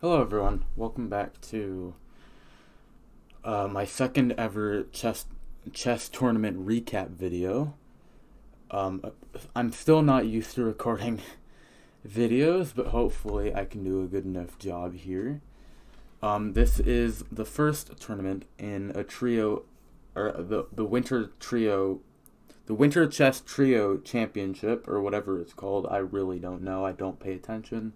Hello everyone, welcome back to my second ever chess tournament recap video. I'm still not used to recording videos, but hopefully I can do a good enough job here. This is the first tournament in a trio, or the winter trio, the Winter Chess Trio Championship, or whatever it's called. I really don't know, I don't pay attention.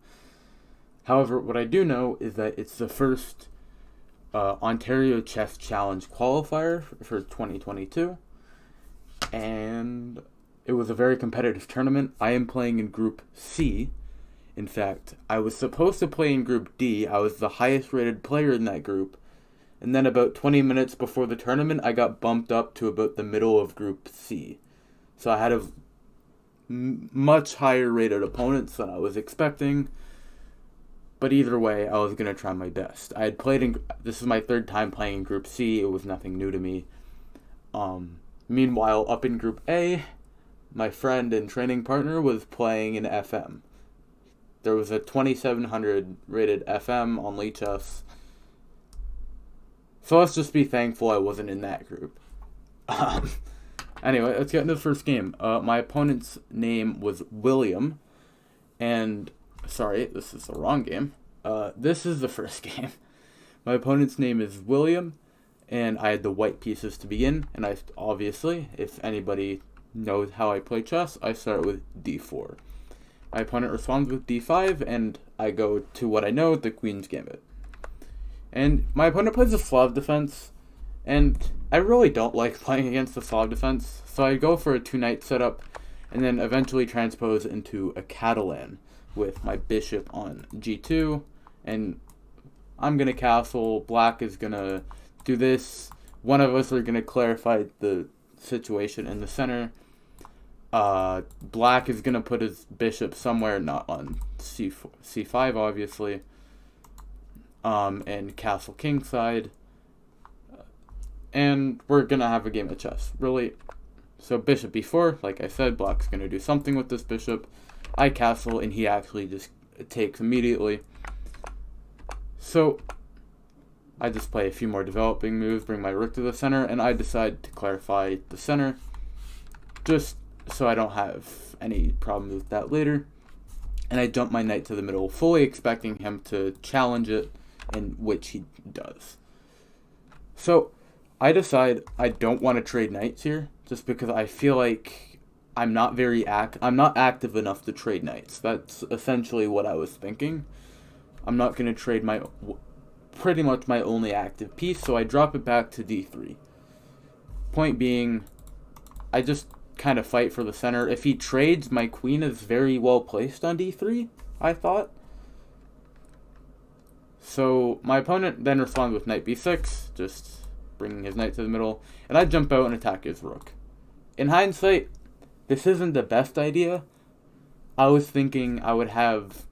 However, what I do know is that it's the first Ontario Chess Challenge Qualifier for 2022, and it was a very competitive tournament. I am playing in Group C. In fact, I was supposed to play in Group D. I was the highest rated player in that group, and then about 20 minutes before the tournament, I got bumped up to about the middle of Group C. So I had much higher rated opponents than I was expecting. But either way, I was going to try my best. I had played in... This is my third time playing in Group C. It was nothing new to me. Meanwhile, up in Group A, my friend and training partner was playing in FM. There was a 2700 rated FM on Lichess. So let's just be thankful I wasn't in that group. Anyway, let's get into the first game. My opponent's name was William. And... Sorry, this is the wrong game. This is the first game. My opponent's name is William, and I had the white pieces to begin, and I obviously, if anybody knows how I play chess, I start with d4. My opponent responds with d5, and I go to what I know, the Queen's Gambit. And my opponent plays a Slav defense, and I really don't like playing against the Slav defense, so I go for a two-knight setup, and then eventually transpose into a Catalan with my bishop on g2, and I'm going to castle. Black is going to do this. One of us are going to clarify the situation in the center. Black is going to put his bishop somewhere, not on c5, obviously, and castle kingside, and we're going to have a game of chess, really. So bishop b4, like I said, Black's going to do something with this bishop. I castle, and he actually just takes immediately. So I just play a few more developing moves, bring my rook to the center, and I decide to clarify the center, just so I don't have any problems with that later. And I jump my knight to the middle, fully expecting him to challenge it, in which he does. So I decide I don't want to trade knights here, just because I feel like I'm not active enough to trade knights. That's essentially what I was thinking. I'm not going to trade pretty much my only active piece, so I drop it back to d3. Point being, I just kind of fight for the center. If he trades, my queen is very well placed on d3, I thought. So my opponent then responds with knight b6, just bringing his knight to the middle, and I jump out and attack his rook. In hindsight, this isn't the best idea. I was thinking I would have...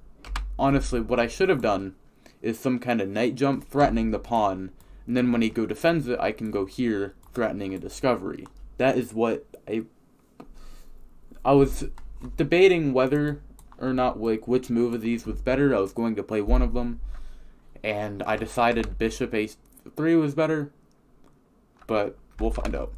Honestly, what I should have done is some kind of knight jump threatening the pawn, and then when he defends it, I can go here threatening a discovery. That is what I was debating whether or not, like, which move of these was better. I was going to play one of them, and I decided bishop a3 was better, but we'll find out.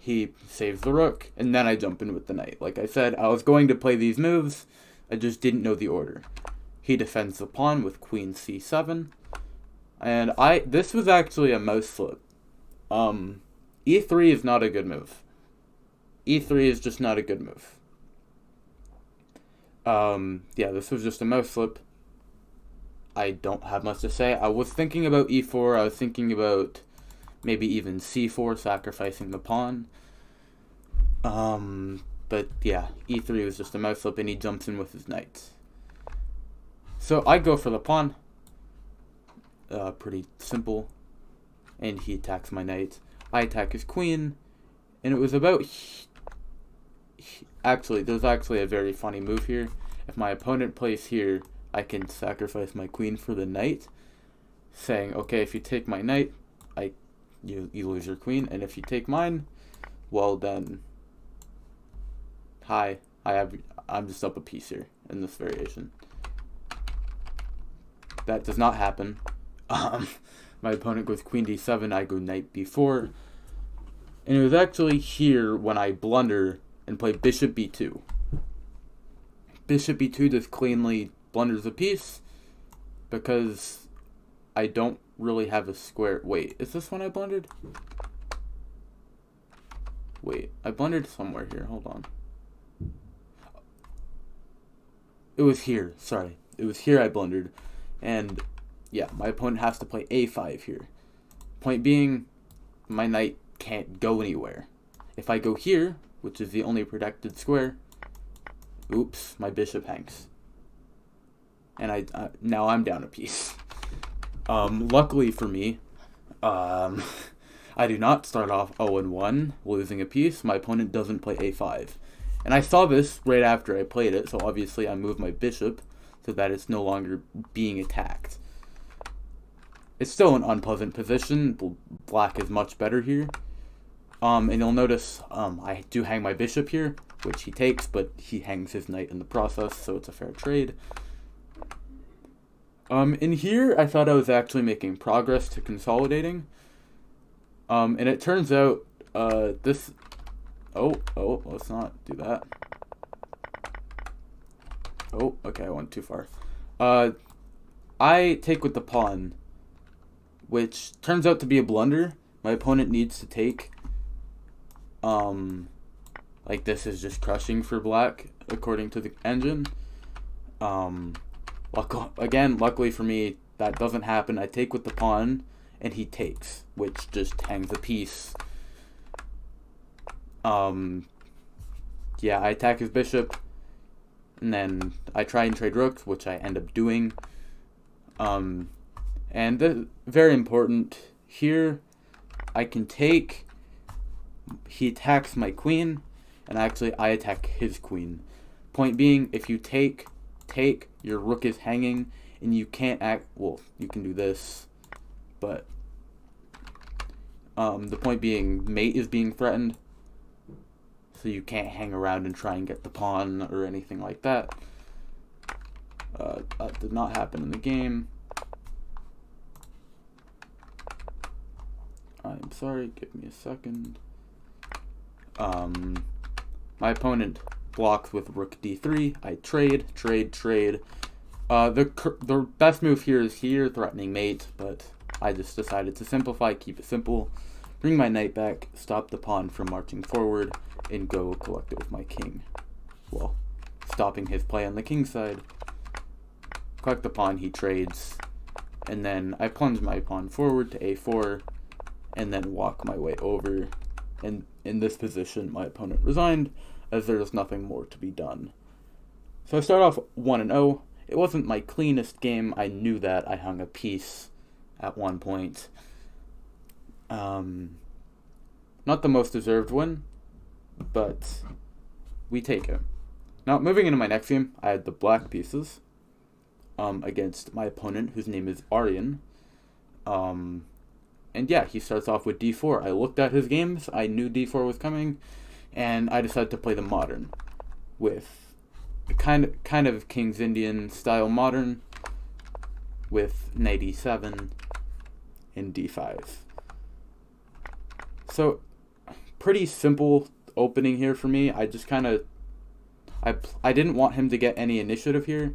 He saves the rook, and then I jump in with the knight. Like I said, I was going to play these moves, I just didn't know the order. He defends the pawn with queen c7, and this was actually a mouse slip. E3 is not a good move. E3 is just not a good move. Yeah, this was just a mouse slip. I don't have much to say. I was thinking about e4, I was thinking about maybe even c4, sacrificing the pawn. But yeah, e3 was just a mouse slip, and he jumps in with his knight. So I go for the pawn. Pretty simple. And he attacks my knight. I attack his queen. And it was about... Actually, there's actually a very funny move here. If my opponent plays here, I can sacrifice my queen for the knight, saying, okay, if you take my knight, you lose your queen, and if you take mine, well then, I'm just up a piece here in this variation. That does not happen. My opponent goes queen d7, I go knight b4. And it was actually here when I blunder and play bishop b2. Bishop b2 just cleanly blunders a piece because I don't really have a square. Wait, is this when I blundered? Wait, I blundered somewhere here. Hold on. It was here. Sorry. It was here I blundered. And yeah, my opponent has to play a5 here. Point being, my knight can't go anywhere. If I go here, which is the only protected square, oops, my bishop hangs. And now I'm down a piece. Luckily for me, I do not start off 0-1, losing a piece. My opponent doesn't play a5. And I saw this right after I played it, so obviously I moved my bishop so that it's no longer being attacked. It's still an unpleasant position. Black is much better here. And you'll notice I do hang my bishop here, which he takes, but he hangs his knight in the process, so it's a fair trade. In here, I thought I was actually making progress to consolidating. And it turns out this... Oh, let's not do that. Oh, okay, I went too far. I take with the pawn, which turns out to be a blunder. My opponent needs to take. Like this is just crushing for black, according to the engine. Luckily for me, that doesn't happen. I take with the pawn, and he takes, which just hangs a piece. Yeah, I attack his bishop, and then I try and trade rooks, which I end up doing. And very important here, I can take, he attacks my queen, and actually I attack his queen. Point being, if you take, your rook is hanging, and you can't act, well, you can do this, but the point being, mate is being threatened, so you can't hang around and try and get the pawn or anything like that. That did not happen in the game. I'm sorry, give me a second. My opponent blocks with rook d3. I trade. The best move here is here, threatening mate, but I just decided to simplify, keep it simple, bring my knight back, stop the pawn from marching forward, and go collect it with my king. Well, stopping his play on the king side. Collect the pawn, he trades, and then I plunge my pawn forward to a4, and then walk my way over. And in this position, my opponent resigned, as there is nothing more to be done. So I start off 1-0. It wasn't my cleanest game. I knew that. I hung a piece at one point. Not the most deserved win, but we take it. Now, moving into my next game, I had the black pieces against my opponent, whose name is Aryan. And yeah, he starts off with d4. I looked at his games, I knew d4 was coming, and I decided to play the modern with a kind of King's Indian style modern with knight e7 and d5. So, pretty simple opening here for me. I just I didn't want him to get any initiative here.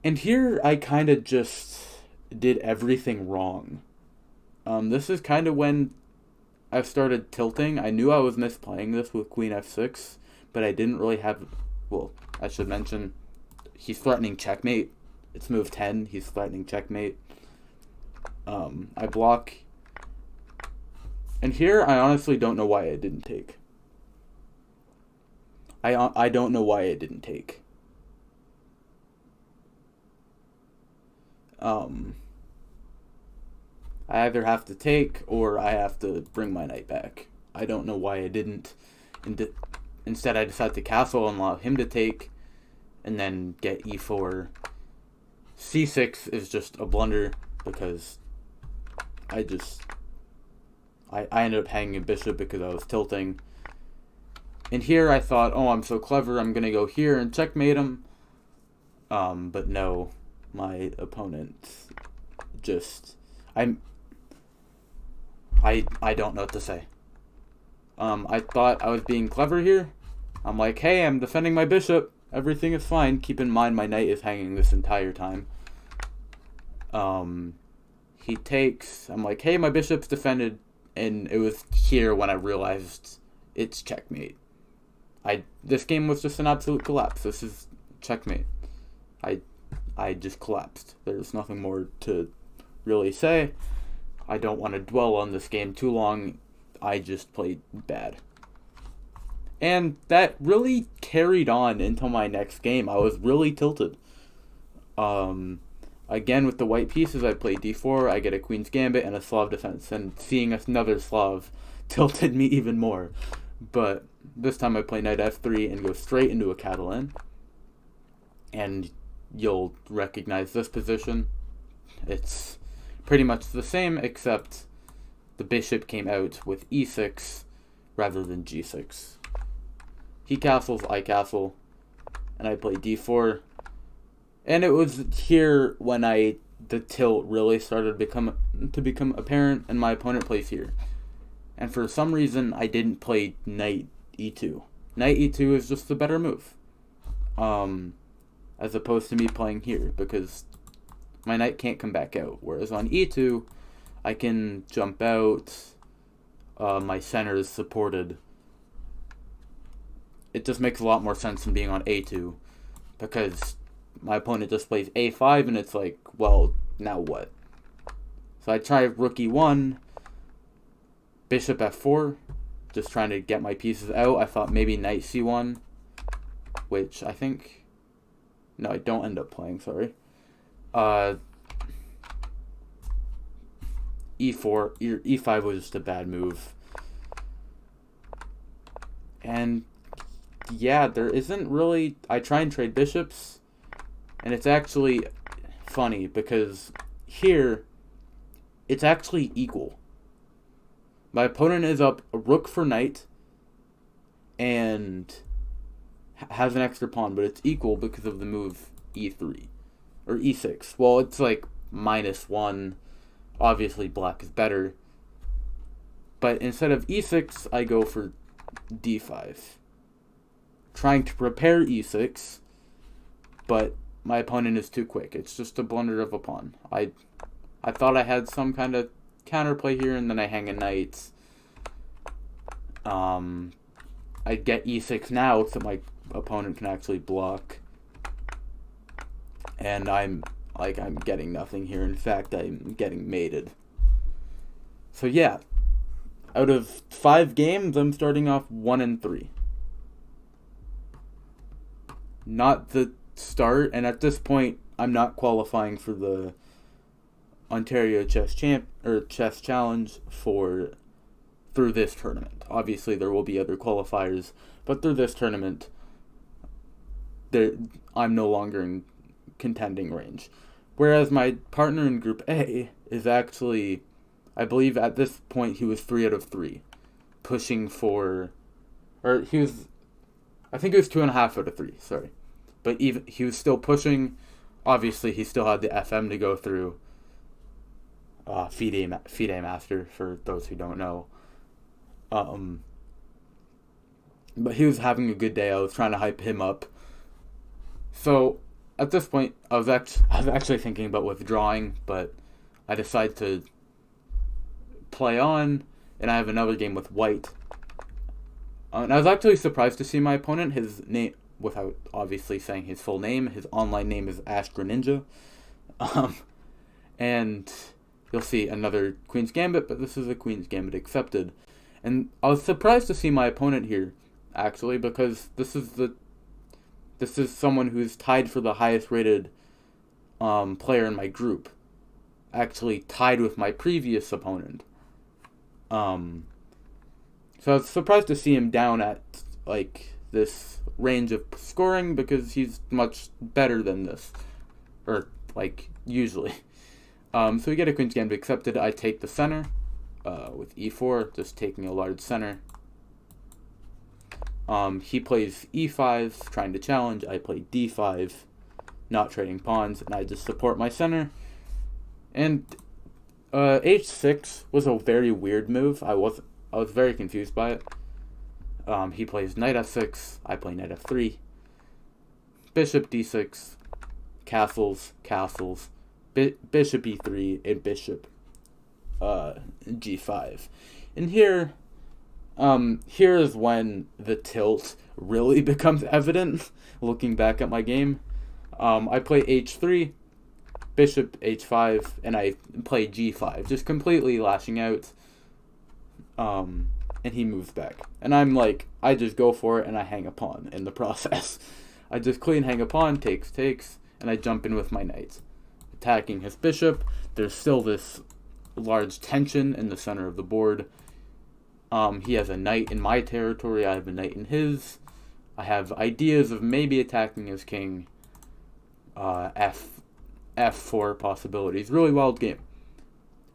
And here I kind of just did everything wrong. This is kind of when I started tilting. I knew I was misplaying this with queen f6, but I didn't really have, well, I should mention, he's threatening checkmate. It's move 10, he's threatening checkmate. I block. And here, I honestly don't know why I didn't take. I don't know why I didn't take. I either have to take or I have to bring my knight back. I don't know why I didn't. Instead, I decided to castle and allow him to take, and then get e4. c6 is just a blunder because I ended up hanging a bishop because I was tilting. And here I thought, oh, I'm so clever, I'm going to go here and checkmate him. But no, my opponent just I don't know what to say. I thought I was being clever here. I'm like, hey, I'm defending my bishop. Everything is fine. Keep in mind my knight is hanging this entire time. He takes. I'm like, hey, my bishop's defended, and it was here when I realized it's checkmate. This game was just an absolute collapse. This is checkmate. I just collapsed. There's nothing more to really say. I don't want to dwell on this game too long. I just played bad. And that really carried on into my next game. I was really tilted. Again, with the white pieces, I play d4, I get a queen's gambit and a Slav defense. And seeing another Slav tilted me even more. But this time I play knight f3 and go straight into a Catalan. And you'll recognize this position. It's pretty much the same, except the bishop came out with e6 rather than g6. He castles, I castle, and I play d4. And it was here when the tilt really started to become apparent, and my opponent plays here. And for some reason, I didn't play knight e2. Knight e2 is just the better move, as opposed to me playing here, because my knight can't come back out. Whereas on e2, I can jump out. My center is supported. It just makes a lot more sense than being on a2, because my opponent just plays a5, and it's like, well, now what? So I try rook e1, bishop f4, just trying to get my pieces out. I thought maybe knight c1, which I think... No, I don't end up playing, sorry. E4, E5 was just a bad move. And yeah, there isn't really... I try and trade bishops, and it's actually funny because here, it's actually equal. My opponent is up a rook for knight and has an extra pawn, but it's equal because of the move e3 or e6. Well, it's like -1. Obviously, black is better. But instead of e6, I go for d5. Trying to prepare e6, but my opponent is too quick. It's just a blunder of a pawn. I thought I had some kind of counterplay here, and then I hang a knight. I get e6 now, so my opponent can actually block. And I'm getting nothing here. In fact, I'm getting mated. So yeah, out of 5 games, I'm starting off 1-3. Not the start, and at this point, I'm not qualifying for the Ontario Chess Challenge through this tournament. Obviously, there will be other qualifiers, but through this tournament, I'm no longer in contending range. Whereas my partner in Group A is actually, I believe at this point he was 3 out of 3, pushing for, or he was, I think it was 2.5 out of 3. Sorry, but even he was still pushing. Obviously, he still had the FM to go through. FIDE Master, for those who don't know. But he was having a good day. I was trying to hype him up. So at this point, I was actually thinking about withdrawing, but I decided to play on, and I have another game with white. And I was actually surprised to see my opponent. His name, without obviously saying his full name, his online name is Astra Ninja. And you'll see another Queen's Gambit, but this is a Queen's Gambit accepted. And I was surprised to see my opponent here, actually, because this is someone who's tied for the highest rated player in my group. Actually tied with my previous opponent. So I was surprised to see him down at like this range of scoring, because he's much better than this, or like usually. So we get a Queen's Gambit accepted. I take the center with e4, just taking a large center. He plays e5, trying to challenge. I play d5, not trading pawns, and I just support my center. And h6 was a very weird move. I was very confused by it. He plays knight f6, I play knight f3, bishop d6, castles, bishop e3, and bishop g5. And here is when the tilt really becomes evident, looking back at my game. I play h3, bishop h5, and I play g5, just completely lashing out. And he moves back. And I'm like, I just go for it, and I hang a pawn in the process. I just clean hang a pawn, takes, and I jump in with my knight, attacking his bishop. There's still this large tension in the center of the board. He has a knight in my territory, I have a knight in his. I have ideas of maybe attacking his king. F4 possibilities. Really wild game.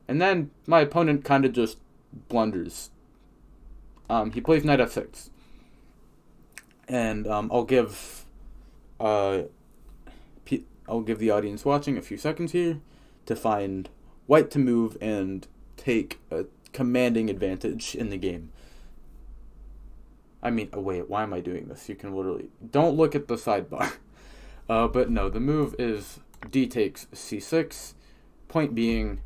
And then my opponent kind of just blunders. He plays knight f6. And I'll give the audience watching a few seconds here to find white to move and take a commanding advantage in the game. I mean, oh wait, why am I doing this? You can literally... Don't look at the sidebar. But no, the move is d takes c6. Point being,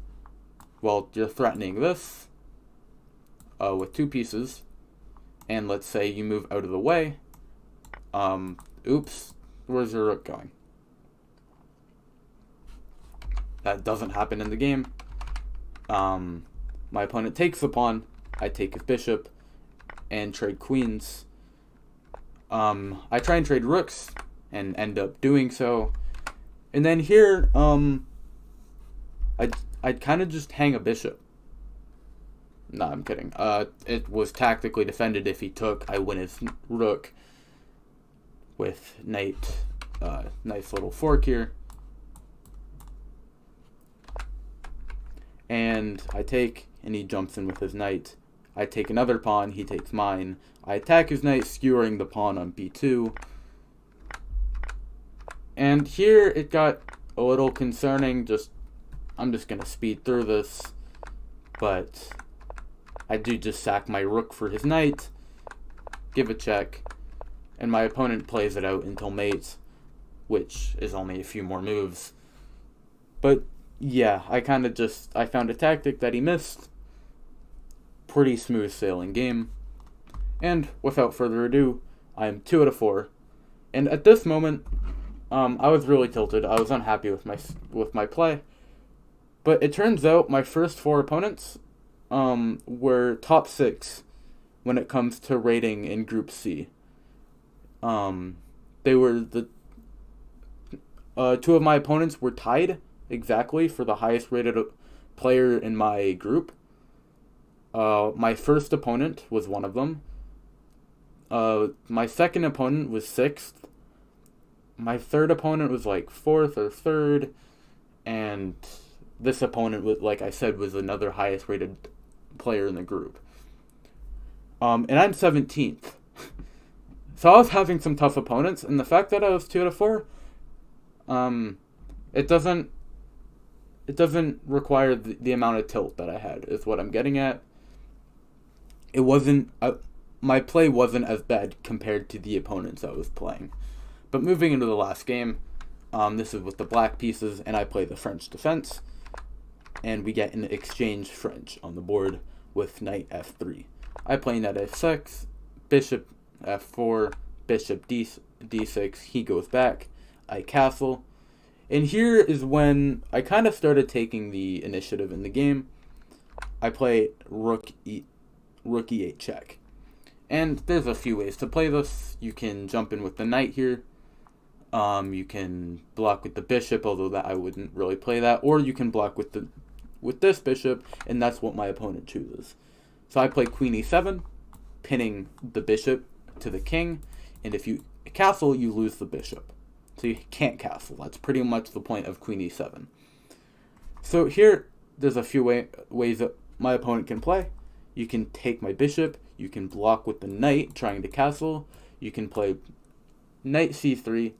well, you're threatening this with two pieces. And let's say you move out of the way. Oops, where's your rook going? That doesn't happen in the game. My opponent takes the pawn. I take his bishop and trade queens. I try and trade rooks and end up doing so. And then here, I'd kind of just hang a bishop. No, I'm kidding. It was tactically defended. If he took, I win his rook with knight. Nice little fork here. And I take, and he jumps in with his knight. I take another pawn, he takes mine. I attack his knight, skewering the pawn on b2. And here it got a little concerning. I'm just going to speed through this. But I do just sack my rook for his knight, give a check, and my opponent plays it out until mate, which is only a few more moves. But yeah, I found a tactic that he missed. Pretty smooth sailing game. And without further ado, I am 2 out of 4. And at this moment, I was really tilted. I was unhappy with my play. But it turns out my first 4 opponents were top 6 when it comes to rating in Group C. They were the 2 of my opponents were tied exactly for the highest rated player in my group. My first opponent was one of them. My second opponent was 6th. My third opponent was like 4th or 3rd. And this opponent, like I said, was another highest rated player in the group. And I'm 17th. So I was having some tough opponents. And the fact that I was 2 out of 4, it doesn't require the amount of tilt that I had, is what I'm getting at. It wasn't... my play wasn't as bad compared to the opponents I was playing. But moving into the last game, this is with the black pieces, and I play the French defense. And we get an exchange French on the board with knight f3. I play knight f6, bishop f4, bishop d6, he goes back, I castle. And here is when I kind of started taking the initiative in the game. I play rook e8 check. And there's a few ways to play this. You can jump in with the knight here. You can block with the bishop, although that I wouldn't really play that. Or you can block with this bishop, and that's what my opponent chooses. So I play queen e7, pinning the bishop to the king. And if you castle, you lose the bishop. So you can't castle. That's pretty much the point of queen e7. So here, there's a few ways that my opponent can play. You can take my bishop. You can block with the knight, trying to castle. You can play knight c3,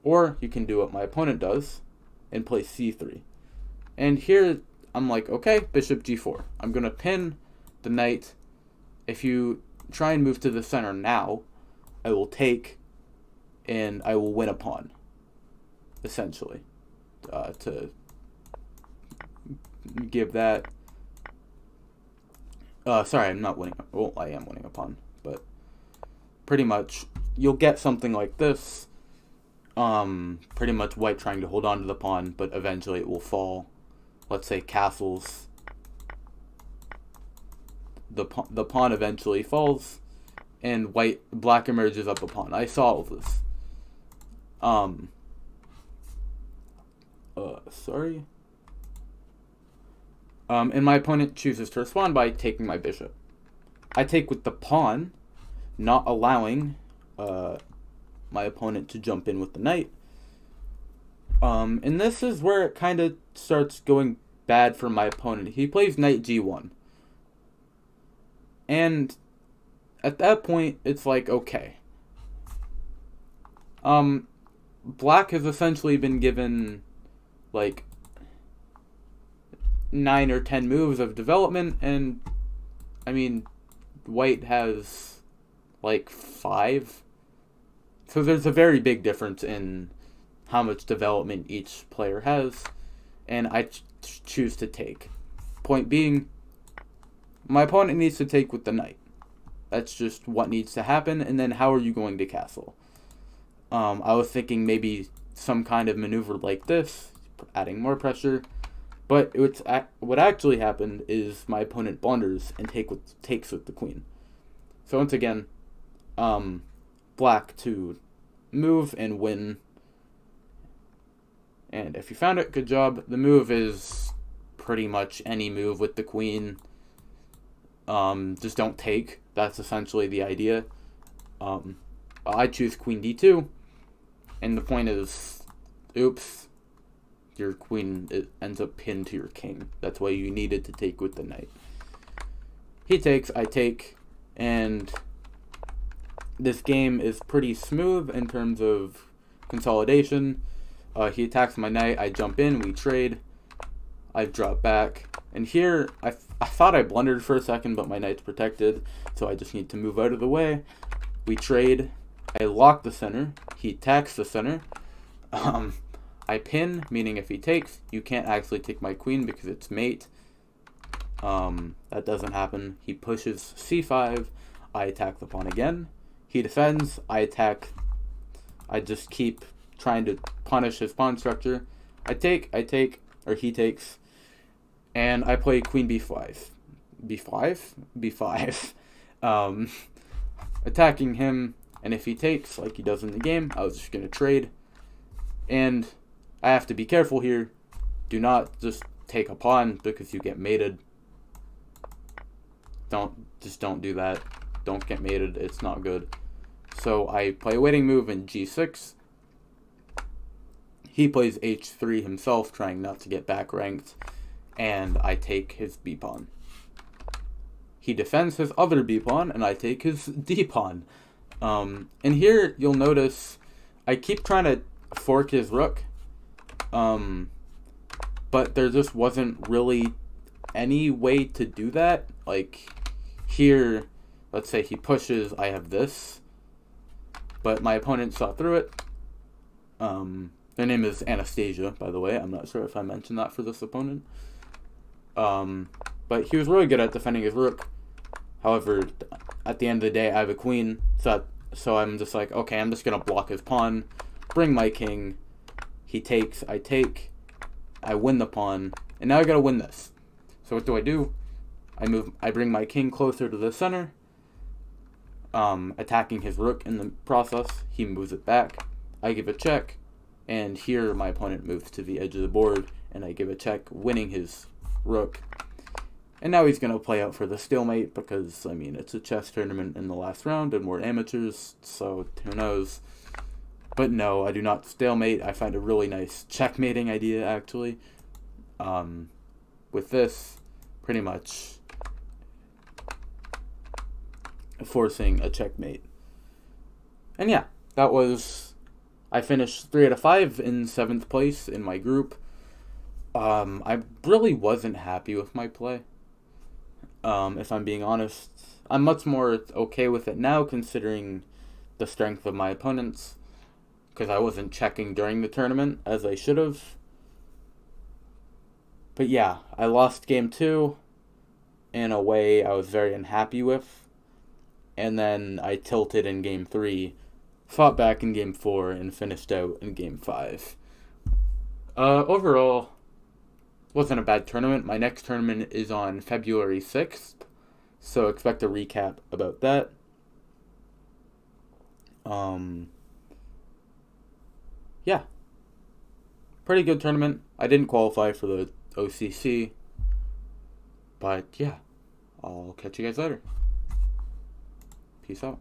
Or you can do what my opponent does and play c3. And here I'm like, okay, bishop g4. I'm going to pin the knight. If you try and move to the center now, I will take and I will win a pawn, essentially, to give that. Sorry, I'm not winning. Well, I am winning a pawn, but pretty much you'll get something like this. Pretty much white trying to hold on to the pawn, but eventually it will fall. Let's say castles. The pawn eventually falls, and black emerges up a pawn. I saw all of this. Sorry. And my opponent chooses to respond by taking my bishop. I take with the pawn, not allowing my opponent to jump in with the knight. And this is where it kind of starts going bad for my opponent. He plays knight g1. And at that point, it's like, okay. Black has essentially been given, like, 9 or 10 moves of development, and, I mean, white has, like, 5. So there's a very big difference in how much development each player has, and I choose to take. Point being, my opponent needs to take with the knight. That's just what needs to happen, and then how are you going to castle? I was thinking maybe some kind of maneuver like this, adding more pressure, but what actually happened is my opponent blunders and takes with the queen. So once again, black to move and win. And if you found it, good job. The move is pretty much any move with the queen. Just don't take. That's essentially the idea. I choose queen d2, and the point is, oops, your queen ends up pinned to your king. That's why you needed to take with the knight. He takes, I take, and this game is pretty smooth in terms of consolidation. He attacks my knight, I jump in, we trade, I drop back, and here I thought I blundered for a second, but my knight's protected, so I just need to move out of the way. We trade, I lock the center, he attacks the center, I pin, meaning if he takes, you can't actually take my queen because it's mate. That doesn't happen. He pushes c5, I attack the pawn again, he defends, I attack, I just keep trying to punish his pawn structure. I take, or he takes, and I play queen b5. b5? Attacking him, and if he takes, like he does in the game, I was just going to trade. And I have to be careful here. Do not just take a pawn because you get mated. Don't do that. Don't get mated, it's not good. So I play a waiting move in g6. He plays h3 himself, trying not to get back ranked, and I take his b-pawn. He defends his other b-pawn, and I take his d-pawn. And here, you'll notice, I keep trying to fork his rook, but there just wasn't really any way to do that. Like, here, let's say he pushes, I have this, but my opponent saw through it. Their name is Anastasia, by the way. I'm not sure if I mentioned that for this opponent. But he was really good at defending his rook. However, at the end of the day, I have a queen, so I'm just like, okay, I'm just going to block his pawn, bring my king, he takes, I take, I win the pawn, and now I got to win this. So what do? I bring my king closer to the center, attacking his rook in the process. He moves it back, I give a check, and here my opponent moves to the edge of the board, and I give a check, winning his rook. And now he's going to play out for the stalemate because, I mean, it's a chess tournament in the last round, and we're amateurs, so who knows. But no, I do not stalemate. I find a really nice checkmating idea, actually. With this, pretty much forcing a checkmate. And yeah, that was I finished 3 out of 5 in 7th place in my group. I really wasn't happy with my play. If I'm being honest, I'm much more okay with it now considering the strength of my opponents, because I wasn't checking during the tournament as I should have. But yeah, I lost game 2 in a way I was very unhappy with, and then I tilted in game 3, fought back in game 4, and finished out in game 5. Overall, wasn't a bad tournament. My next tournament is on February 6th, so expect a recap about that. Yeah, pretty good tournament. I didn't qualify for the OCC, but yeah, I'll catch you guys later. Peace out.